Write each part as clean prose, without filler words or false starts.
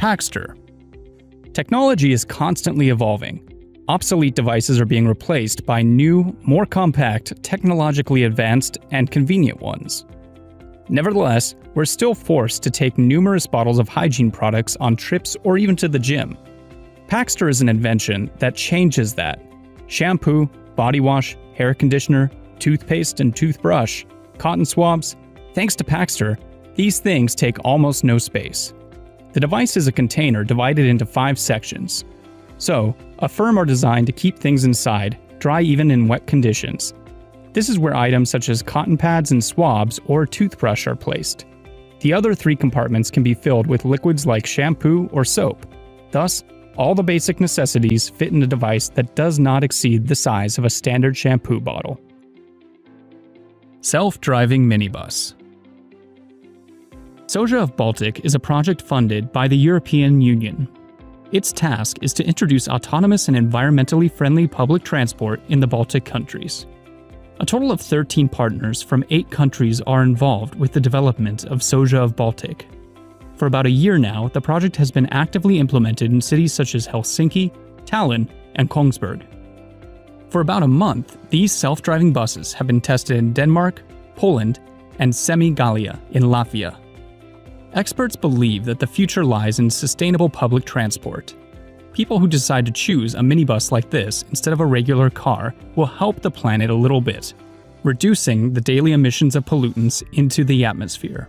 Paxter. Technology is constantly evolving. Obsolete devices are being replaced by new, more compact, technologically advanced, and convenient ones. Nevertheless, we're still forced to take numerous bottles of hygiene products on trips or even to the gym. Paxter is an invention that changes that. Shampoo, body wash, hair conditioner, toothpaste and toothbrush, cotton swabs. Thanks to Paxter, these things take almost no space. The device is a container divided into 5 sections. So, a firm are designed to keep things inside, dry even in wet conditions. This is where items such as cotton pads and swabs or a toothbrush are placed. The other 3 compartments can be filled with liquids like shampoo or soap. Thus, all the basic necessities fit in a device that does not exceed the size of a standard shampoo bottle. Self-driving minibus. Soja of Baltic is a project funded by the European Union. Its task is to introduce autonomous and environmentally friendly public transport in the Baltic countries. A total of 13 partners from 8 countries are involved with the development of Soja of Baltic. For about a year now, the project has been actively implemented in cities such as Helsinki, Tallinn, and Kongsberg. For about a month, these self-driving buses have been tested in Denmark, Poland, and Semi-Gallia in Latvia. Experts believe that the future lies in sustainable public transport. People who decide to choose a minibus like this instead of a regular car will help the planet a little bit, reducing the daily emissions of pollutants into the atmosphere.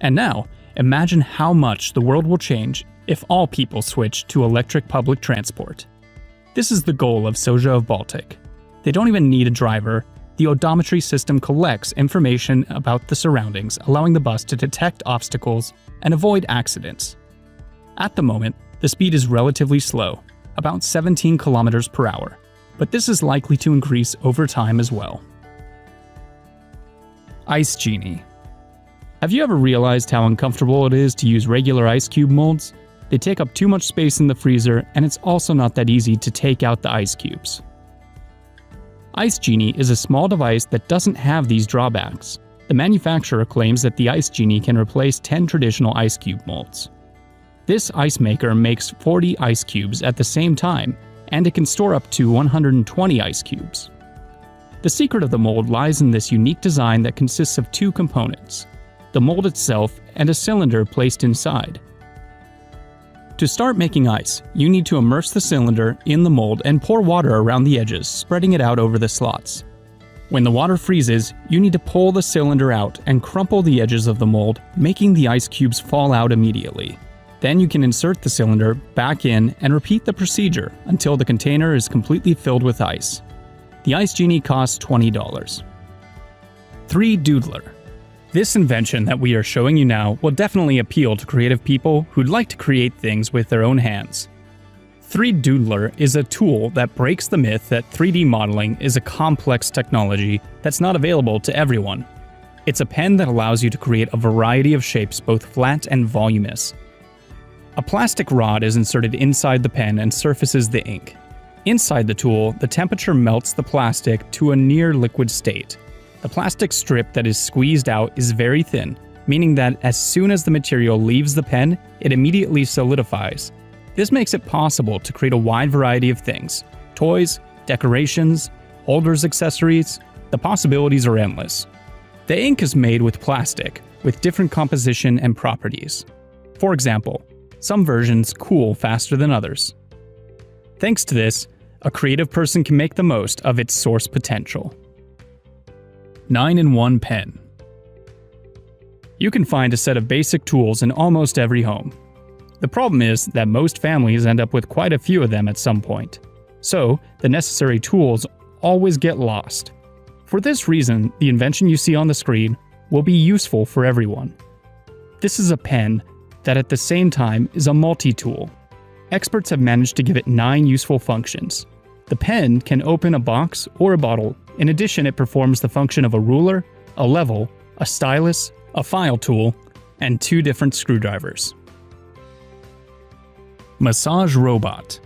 And now, imagine how much the world will change if all people switch to electric public transport. This is the goal of Soja of Baltic. They don't even need a driver. The odometry system collects information about the surroundings, allowing the bus to detect obstacles and avoid accidents. At the moment, the speed is relatively slow, about 17 kilometers per hour, but this is likely to increase over time as well. Ice Genie. Have you ever realized how uncomfortable it is to use regular ice cube molds? They take up too much space in the freezer, and it's also not that easy to take out the ice cubes. Ice Genie is a small device that doesn't have these drawbacks. The manufacturer claims that the Ice Genie can replace 10 traditional ice cube molds. This ice maker makes 40 ice cubes at the same time, and it can store up to 120 ice cubes. The secret of the mold lies in this unique design that consists of 2 components: the mold itself and a cylinder placed inside. To start making ice, you need to immerse the cylinder in the mold and pour water around the edges, spreading it out over the slots. When the water freezes, you need to pull the cylinder out and crumple the edges of the mold, making the ice cubes fall out immediately. Then you can insert the cylinder back in and repeat the procedure until the container is completely filled with ice. The Ice Genie costs $20. 3 Doodler. This invention that we are showing you now will definitely appeal to creative people who'd like to create things with their own hands. 3 Doodler is a tool that breaks the myth that 3D modeling is a complex technology that's not available to everyone. It's a pen that allows you to create a variety of shapes, both flat and voluminous. A plastic rod is inserted inside the pen and surfaces the ink. Inside the tool, the temperature melts the plastic to a near liquid state. The plastic strip that is squeezed out is very thin, meaning that as soon as the material leaves the pen, it immediately solidifies. This makes it possible to create a wide variety of things: toys, decorations, holders, accessories. The possibilities are endless. The ink is made with plastic, with different composition and properties. For example, some versions cool faster than others. Thanks to this, a creative person can make the most of its source potential. 9-in-1 pen. You can find a set of basic tools in almost every home. The problem is that most families end up with quite a few of them at some point. So, the necessary tools always get lost. For this reason, the invention you see on the screen will be useful for everyone. This is a pen that at the same time is a multi-tool. Experts have managed to give it 9 useful functions. The pen can open a box or a bottle. In addition, it performs the function of a ruler, a level, a stylus, a file tool, and 2 different screwdrivers. Massage robot.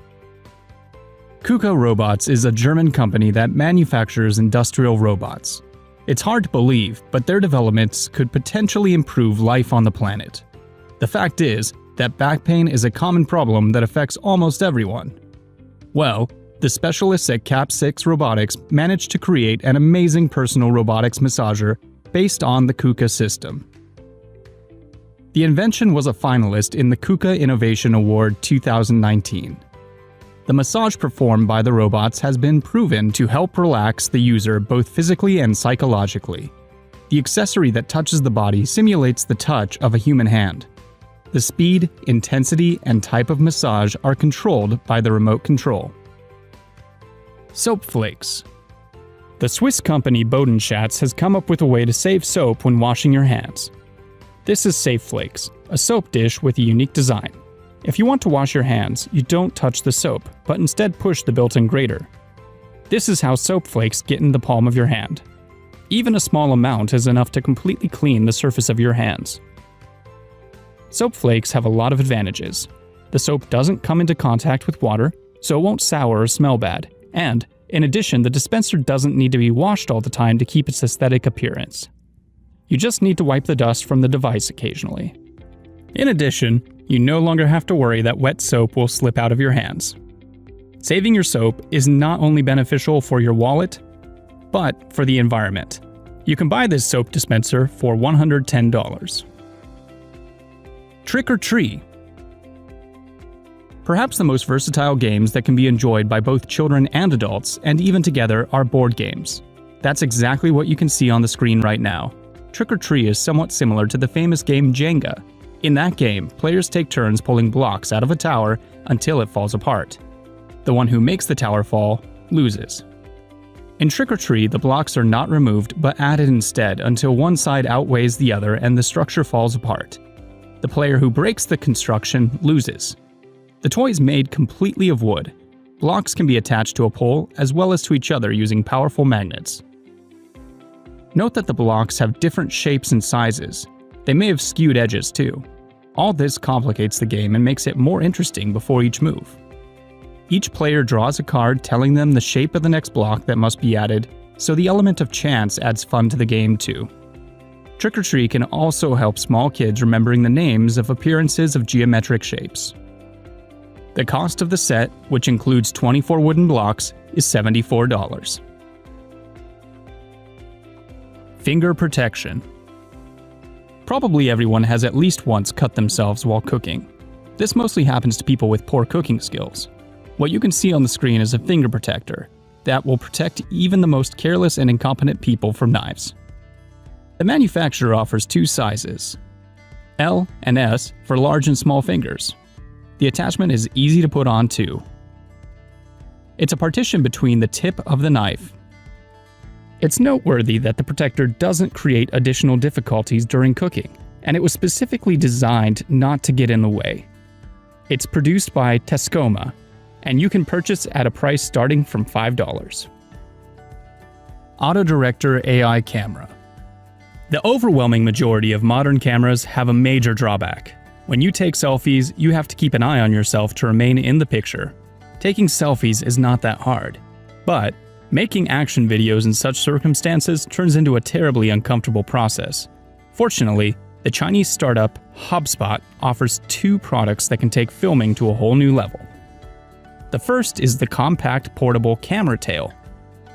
KUKA Robots is a German company that manufactures industrial robots. It's hard to believe, but their developments could potentially improve life on the planet. The fact is, that back pain is a common problem that affects almost everyone. Well, the specialists at Cap 6 Robotics managed to create an amazing personal robotics massager based on the KUKA system. The invention was a finalist in the KUKA Innovation Award 2019. The massage performed by the robots has been proven to help relax the user both physically and psychologically. The accessory that touches the body simulates the touch of a human hand. The speed, intensity, and type of massage are controlled by the remote control. Soap flakes. The Swiss company Bodenschatz has come up with a way to save soap when washing your hands. This is Safe Flakes, a soap dish with a unique design. If you want to wash your hands, you don't touch the soap, but instead push the built-in grater. This is how soap flakes get in the palm of your hand. Even a small amount is enough to completely clean the surface of your hands. Soap flakes have a lot of advantages. The soap doesn't come into contact with water, so it won't sour or smell bad, and, in addition, the dispenser doesn't need to be washed all the time to keep its aesthetic appearance. You just need to wipe the dust from the device occasionally. In addition, you no longer have to worry that wet soap will slip out of your hands. Saving your soap is not only beneficial for your wallet, but for the environment. You can buy this soap dispenser for $110. TrickorTreat. Perhaps the most versatile games that can be enjoyed by both children and adults, and even together, are board games. That's exactly what you can see on the screen right now. TrickorTreat is somewhat similar to the famous game Jenga. In that game, players take turns pulling blocks out of a tower until it falls apart. The one who makes the tower fall loses. In TrickorTreat, the blocks are not removed but added instead until one side outweighs the other and the structure falls apart. The player who breaks the construction loses. The toy is made completely of wood. Blocks can be attached to a pole as well as to each other using powerful magnets. Note that the blocks have different shapes and sizes. They may have skewed edges too. All this complicates the game and makes it more interesting before each move. Each player draws a card telling them the shape of the next block that must be added, so the element of chance adds fun to the game too. TrickorTreat can also help small kids remembering the names of appearances of geometric shapes. The cost of the set, which includes 24 wooden blocks, is $74. Finger protection. Probably everyone has at least once cut themselves while cooking. This mostly happens to people with poor cooking skills. What you can see on the screen is a finger protector that will protect even the most careless and incompetent people from knives. The manufacturer offers two sizes, L and S for large and small fingers. The attachment is easy to put on too. It's a partition between the tip of the knife. It's noteworthy that the protector doesn't create additional difficulties during cooking, and it was specifically designed not to get in the way. It's produced by Tescoma, and you can purchase at a price starting from $5. Auto Director AI Camera. The overwhelming majority of modern cameras have a major drawback. When you take selfies, you have to keep an eye on yourself to remain in the picture. Taking selfies is not that hard, but making action videos in such circumstances turns into a terribly uncomfortable process. Fortunately, the Chinese startup HubSpot offers two products that can take filming to a whole new level. The first is the compact portable camera tail.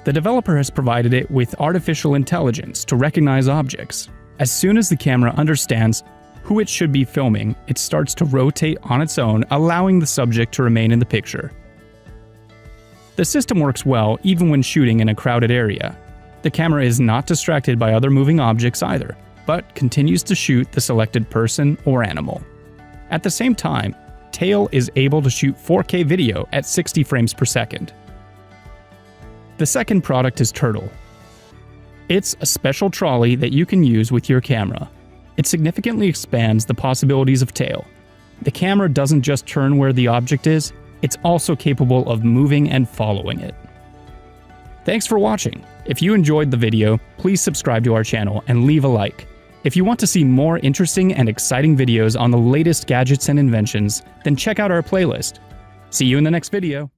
The developer has provided it with artificial intelligence to recognize objects. As soon as the camera understands who it should be filming, it starts to rotate on its own, allowing the subject to remain in the picture. The system works well even when shooting in a crowded area. The camera is not distracted by other moving objects either, but continues to shoot the selected person or animal. At the same time, Tail is able to shoot 4K video at 60 frames per second. The second product is Turtle. It's a special trolley that you can use with your camera. It significantly expands the possibilities of Tail. The camera doesn't just turn where the object is, it's also capable of moving and following it. Thanks for watching. If you enjoyed the video, please subscribe to our channel and leave a like. If you want to see more interesting and exciting videos on the latest gadgets and inventions, then check out our playlist. See you in the next video.